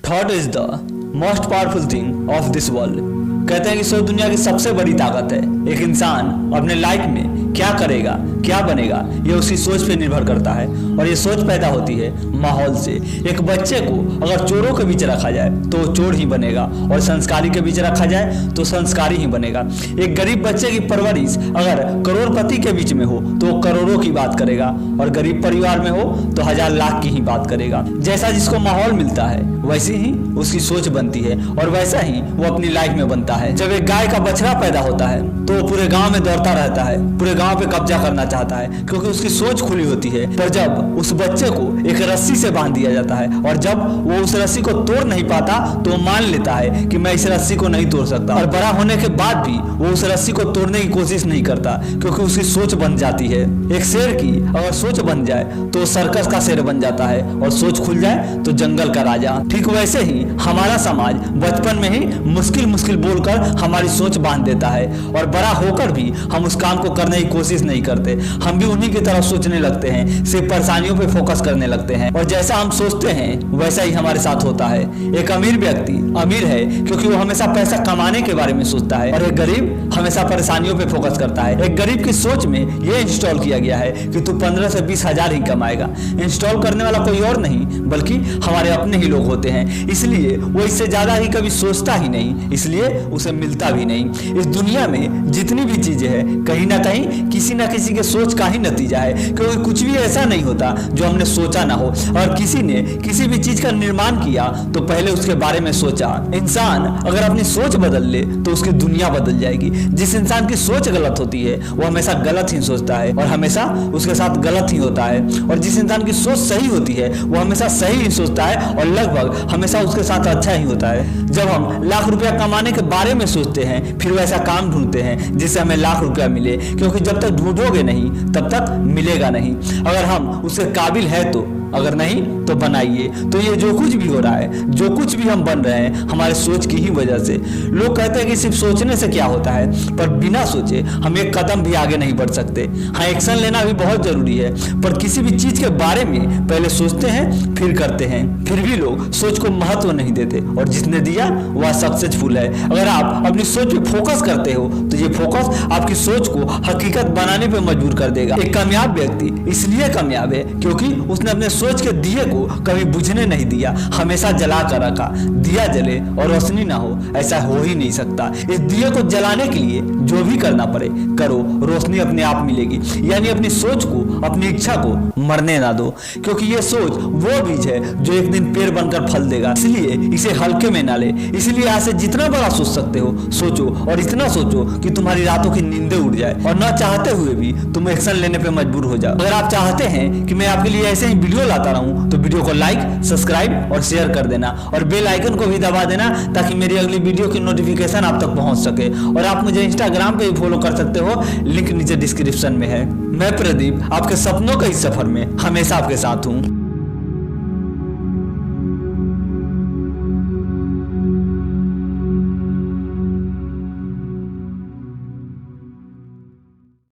Thought is the most powerful thing of this world. कहते हैं कि सोच दुनिया की सबसे बड़ी ताकत है। एक इंसान अपने लाइफ में क्या करेगा, क्या बनेगा, ये उसकी सोच पे निर्भर करता है और ये सोच पैदा होती है माहौल से। एक बच्चे को अगर चोरों के बीच रखा जाए तो वो चोर ही बनेगा और संस्कारी के बीच रखा जाए तो संस्कारी ही बनेगा। एक गरीब बच्चे की परवरिश अगर करोड़पति के बीच में हो तो वो करोड़ों की बात करेगा और गरीब परिवार में हो तो हजार लाख की ही बात करेगा। जैसा जिसको माहौल मिलता है वैसे ही उसकी सोच बनती है और वैसा ही वो अपनी लाइफ में बनता है। जब एक गाय का बछड़ा पैदा होता है तो वो पूरे गांव में दौड़ता रहता है, पूरे गांव पे कब्जा करना चाहता है क्योंकि उसकी सोच खुली होती है। पर जब उस बच्चे को एक रस्सी से बांध दिया जाता है और जब वो उस रस्सी को तोड़ नहीं पाता तो वो मान लेता है कि मैं इस रस्सी को नहीं तोड़ सकता और बड़ा होने के बाद भी वो उस रस्सी को तोड़ने की कोशिश नहीं करता क्योंकि उसकी सोच बन जाती है। एक शेर की अगर सोच बन जाए तो सर्कस का शेर बन जाता है और सोच खुल जाए तो जंगल का राजा। ठीक वैसे ही हमारा समाज बचपन में ही मुश्किल मुश्किल बोलकर हमारी सोच बांध देता है और बड़ा होकर भी हम उस काम को करने की कोशिश नहीं करते। हम भी उन्हीं की तरह सोचने लगते हैं, सिर्फ परेशानियों पे फोकस करने लगते हैं और जैसा हम सोचते हैं वैसा ही हमारे साथ होता है। एक अमीर व्यक्ति अमीर है क्योंकि वो हमेशा पैसा कमाने के बारे में सोचता है और एक गरीब हमेशा परेशानियों पे फोकस करता है। एक गरीब की सोच में ये इंस्टॉल किया गया है कि तू 15 से 20 हजार ही कमाएगा। इंस्टॉल करने वाला कोई और नहीं बल्कि हमारे अपने ही लोग होते हैं, इसलिए वो इससे ज्यादा ही कभी सोचता ही नहीं, इसलिए उसे मिलता भी नहीं। इस दुनिया में जितनी भी चीजें हैं कहीं ना कहीं किसी ना किसी के सोच का ही नतीजा है, क्योंकि कुछ भी ऐसा नहीं होता जो हमने सोचा ना हो और किसी ने किसी भी चीज का निर्माण किया तो पहले उसके बारे में सोचा। इंसान अगर अपनी सोच बदल ले तो उसकी दुनिया बदल जाएगी। जिस इंसान की सोच गलत होती है वो हमेशा गलत ही सोचता है और हमेशा उसके साथ गलत ही होता है और जिस इंसान की सोच सही होती है वो हमेशा सही ही सोचता है और लगभग हमेशा उसके साथ अच्छा ही होता है। जब हम लाख रुपया कमाने के बारे में सोचते हैं फिर वैसा काम ढूंढते हैं जिससे हमें लाख रुपया मिले, क्योंकि जब तक ढूंढोगे नहीं तब तक मिलेगा नहीं। अगर हम उसके काबिल है तो, अगर नहीं तो बनाइए। तो ये जो कुछ भी हो रहा है, जो कुछ भी हम बन रहे हैं हमारे सोच की ही वजह से। लोग कहते हैं कि सिर्फ सोचने से क्या होता है, पर बिना सोचे हम एक कदम भी आगे नहीं बढ़ सकते। हाँ, एक्शन लेना भी बहुत जरूरी है, पर किसी भी चीज के बारे में पहले सोचते हैं फिर करते हैं। फिर भी लोग सोच को महत्व नहीं देते और जिसने दिया वह सक्सेसफुल है। अगर आप अपनी सोच पे फोकस करते हो तो ये फोकस आपकी सोच को हकीकत बनाने पे मजबूर कर देगा। एक कामयाब व्यक्ति इसलिए कामयाब है क्योंकि उसने अपने सोच के दिए को कभी बुझने नहीं दिया, हमेशा जला कर रखा। दिया जले और रोशनी ना हो, ऐसा हो ही नहीं सकता। इस दिए को जलाने के लिए जो भी करना पड़े करो, रोशनी अपने आप मिलेगी। यानी अपनी सोच को, अपनी इच्छा को मरने ना दो, क्योंकि ये सोच वो बीज है जो एक दिन पेड़ बनकर फल देगा। इसलिए इसे हल्के में ना ले। इसलिए आज से जितना बड़ा सोच सकते हो सोचो और इतना सोचो कि तुम्हारी रातों की नींदें उड़ जाए और ना चाहते हुए भी तुम एक्शन लेने पे मजबूर हो जाओ। अगर आप चाहते हैं कि मैं आपके लिए ऐसे ही वीडियो लाता रहूं तो वीडियो को लाइक, सब्सक्राइब और शेयर कर देना और बेल आइकन को भी दबा देना ताकि मेरी अगली वीडियो की नोटिफिकेशन आप तक पहुंच सके। और आप मुझे इंस्टाग्राम पे भी फॉलो कर सकते हो, लिंक नीचे डिस्क्रिप्शन में है। मैं प्रदीप आपके सपनों के इस सफर में हमेशा आपके साथ हूँ।